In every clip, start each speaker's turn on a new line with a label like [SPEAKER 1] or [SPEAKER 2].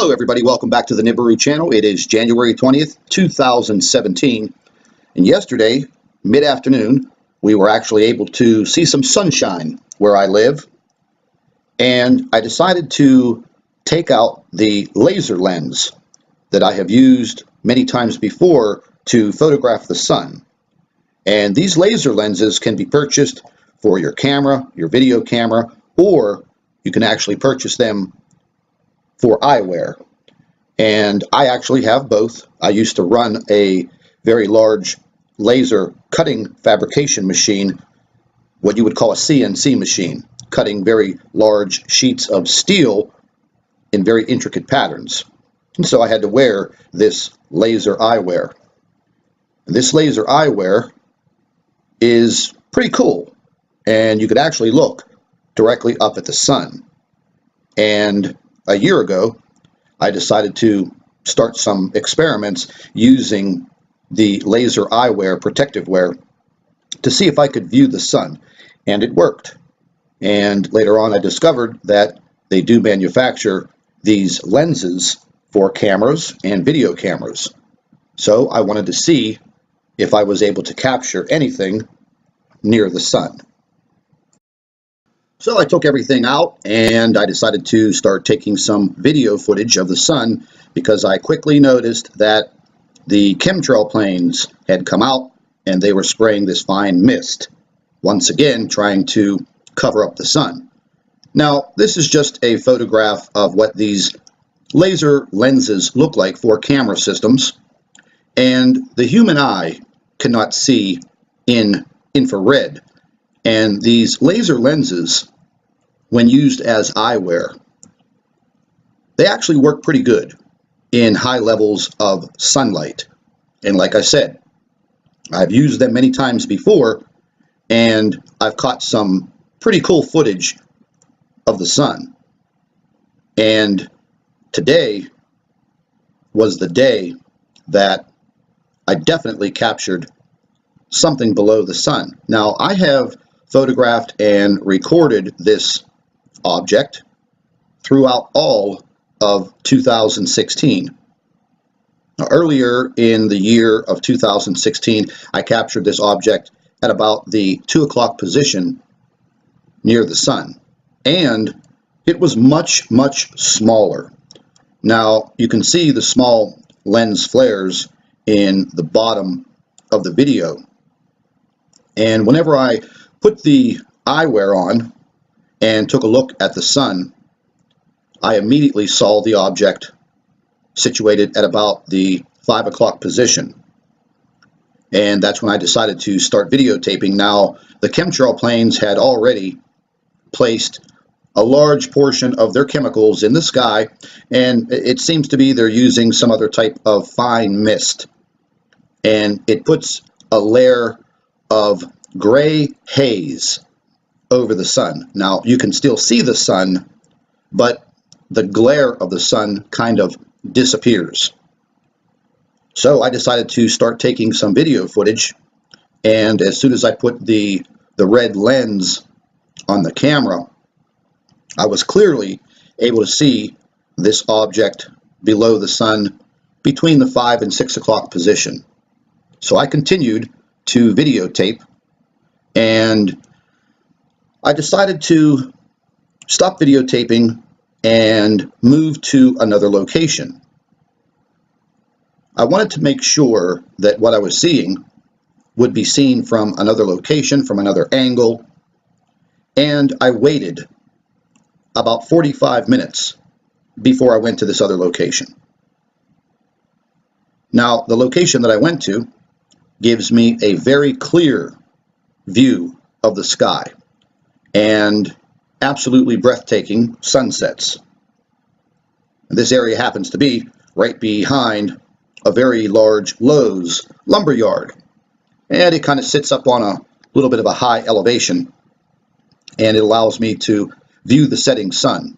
[SPEAKER 1] Hello everybody, welcome back to the Nibiru channel. It is January 20th, 2017, and yesterday, mid-afternoon, we were actually able to see some sunshine where I live, and I decided to take out the laser lens that I have used many times before to photograph the sun. And these laser lenses can be purchased for your camera, your video camera, or you can actually purchase them for eyewear. And I actually have both. I used to run a very large laser cutting fabrication machine, what you would call a CNC machine, cutting very large sheets of steel in very intricate patterns. And so I had to wear this laser eyewear. And this laser eyewear is pretty cool, and you could actually look directly up at the sun. And a year ago, I decided to start some experiments using the laser eyewear, protective wear, to see if I could view the sun, and it worked. And later on I discovered that they do manufacture these lenses for cameras and video cameras. So I wanted to see if I was able to capture anything near the sun. So I took everything out and I decided to start taking some video footage of the sun, because I quickly noticed that the chemtrail planes had come out and they were spraying this fine mist, once again trying to cover up the sun. Now, this is just a photograph of what these laser lenses look like for camera systems, and the human eye cannot see in infrared, and these laser lenses, when used as eyewear, they actually work pretty good in high levels of sunlight. And like I said, I've used them many times before, and I've caught some pretty cool footage of the sun. And today was the day that I definitely captured something below the sun. Now, I have photographed and recorded this object throughout all of 2016. Now, earlier in the year of 2016, I captured this object at about the 2 o'clock position near the sun, and it was much, much smaller. Now, you can see the small lens flares in the bottom of the video, and whenever I put the eyewear on and took a look at the sun, I immediately saw the object situated at about the 5 o'clock position. And that's when I decided to start videotaping. Now, the chemtrail planes had already placed a large portion of their chemicals in the sky, and it seems to be they're using some other type of fine mist. And it puts a layer of gray haze over the sun. Now, you can still see the sun, but the glare of the sun kind of disappears. So I decided to start taking some video footage, and as soon as I put the red lens on the camera, I was clearly able to see this object below the sun between the 5 and 6 o'clock position. So I continued to videotape, and I decided to stop videotaping and move to another location. I wanted to make sure that what I was seeing would be seen from another location, from another angle, and I waited about 45 minutes before I went to this other location. Now, the location that I went to gives me a very clear view of the sky and absolutely breathtaking sunsets. This area happens to be right behind a very large Lowe's lumber yard, and it kind of sits up on a little bit of a high elevation, and it allows me to view the setting sun.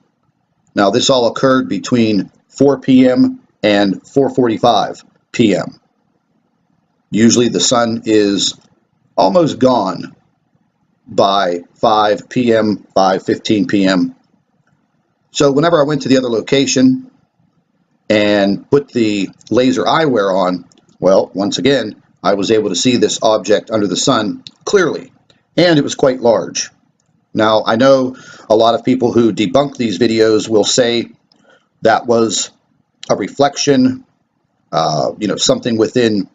[SPEAKER 1] Now, this all occurred between 4 p.m. and 4:45 p.m. Usually the sun is almost gone by 5 p.m., 5:15 p.m. So whenever I went to the other location, and put the laser eyewear on, well, once again, I was able to see this object under the sun clearly, and it was quite large. Now, I know a lot of people who debunk these videos will say that was a reflection, something within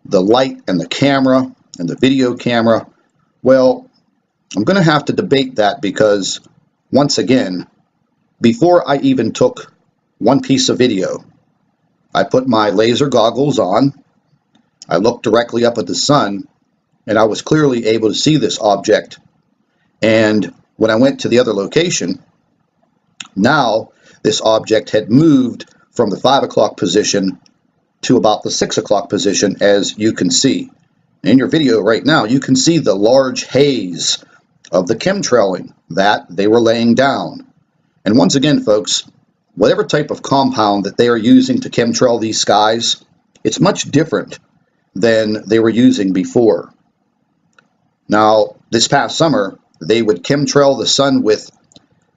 [SPEAKER 1] the light and the camera and the video camera. Well, I'm going to have to debate that because, once again, before I even took one piece of video, I put my laser goggles on, I looked directly up at the sun, and I was clearly able to see this object. And when I went to the other location, now this object had moved from the 5 o'clock position to about the 6 o'clock position, as you can see. In your video right now, you can see the large haze of the chemtrailing that they were laying down. And once again, folks, whatever type of compound that they are using to chemtrail these skies, it's much different than they were using before. Now, this past summer, they would chemtrail the sun with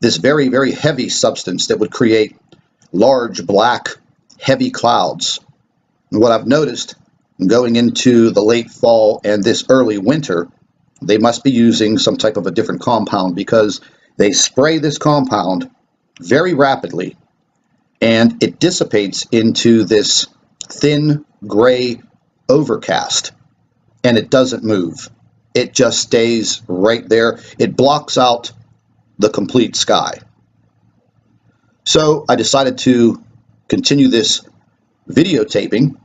[SPEAKER 1] this very, very heavy substance that would create large, black, heavy clouds. And what I've noticed going into the late fall and this early winter, they must be using some type of a different compound because they spray this compound very rapidly and it dissipates into this thin gray overcast, and it doesn't move. It just stays right there. It blocks out the complete sky. So I decided to continue this videotaping,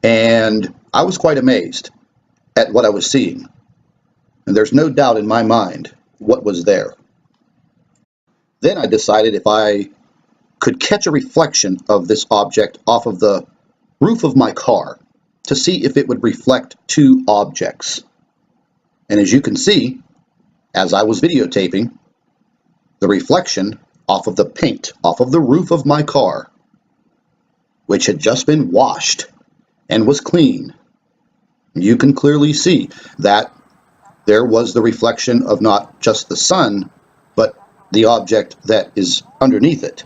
[SPEAKER 1] and I was quite amazed at what I was seeing. And there's no doubt in my mind what was there. Then I decided if I could catch a reflection of this object off of the roof of my car to see if it would reflect two objects. And as you can see, as I was videotaping, the reflection off of the paint, off of the roof of my car, which had just been washed and was clean, you can clearly see that there was the reflection of not just the sun, but the object that is underneath it.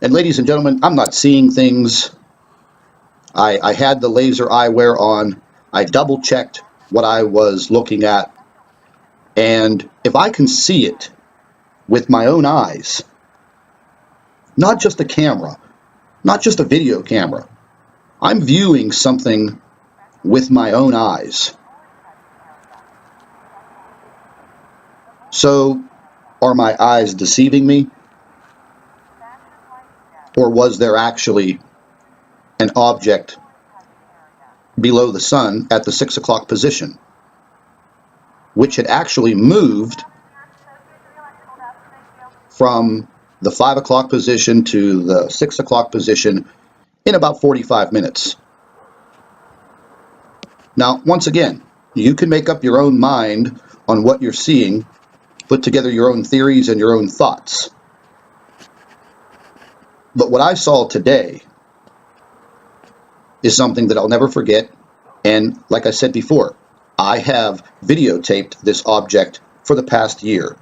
[SPEAKER 1] And ladies and gentlemen, I'm not seeing things. I had the laser eyewear on. I double checked what I was looking at. And if I can see it with my own eyes, not just a camera, not just a video camera, I'm viewing something with my own eyes. So, are my eyes deceiving me? Or was there actually an object below the sun at the 6 o'clock position, which had actually moved from the 5 o'clock position to the 6 o'clock position in about 45 minutes? Now, once again, you can make up your own mind on what you're seeing, put together your own theories and your own thoughts. But what I saw today is something that I'll never forget. And like I said before, I have videotaped this object for the past year.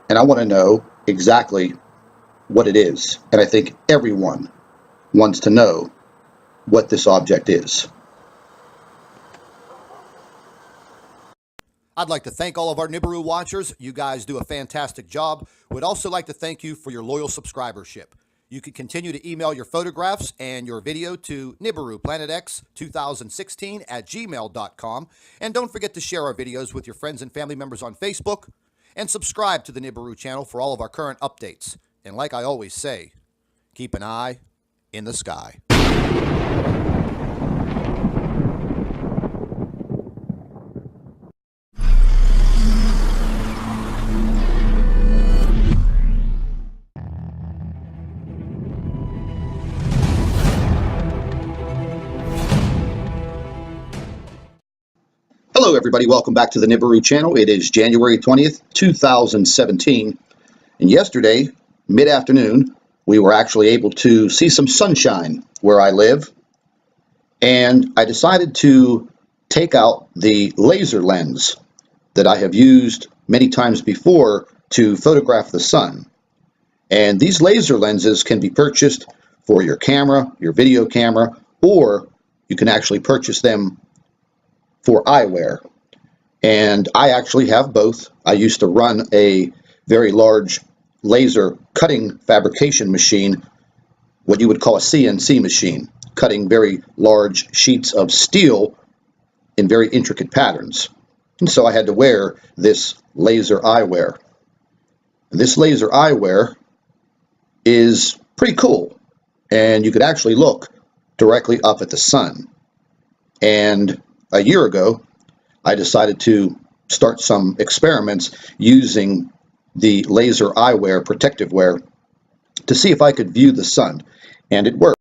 [SPEAKER 1] And I want to know exactly what it is. And I think everyone wants to know what this object is.
[SPEAKER 2] I'd like to thank all of our Nibiru watchers. You guys do a fantastic job. Would also like to thank you for your loyal subscribership. You can continue to email your photographs and your video to NibiruPlanetX2016@gmail.com. And don't forget to share our videos with your friends and family members on Facebook. And subscribe to the Nibiru channel for all of our current updates. And like I always say, keep an eye in the sky.
[SPEAKER 1] Hello everybody, welcome back to the Nibiru channel. It is January 20th, 2017, and yesterday, mid-afternoon, we were actually able to see some sunshine where I live, and I decided to take out the laser lens that I have used many times before to photograph the sun. And these laser lenses can be purchased for your camera, your video camera, or you can actually purchase them for eyewear. And I actually have both. I used to run a very large laser cutting fabrication machine, what you would call a CNC machine, cutting very large sheets of steel in very intricate patterns. And so I had to wear this laser eyewear. This laser eyewear is pretty cool, and you could actually look directly up at the sun. And a year ago, I decided to start some experiments using the laser eyewear protective wear to see if I could view the sun, and it worked.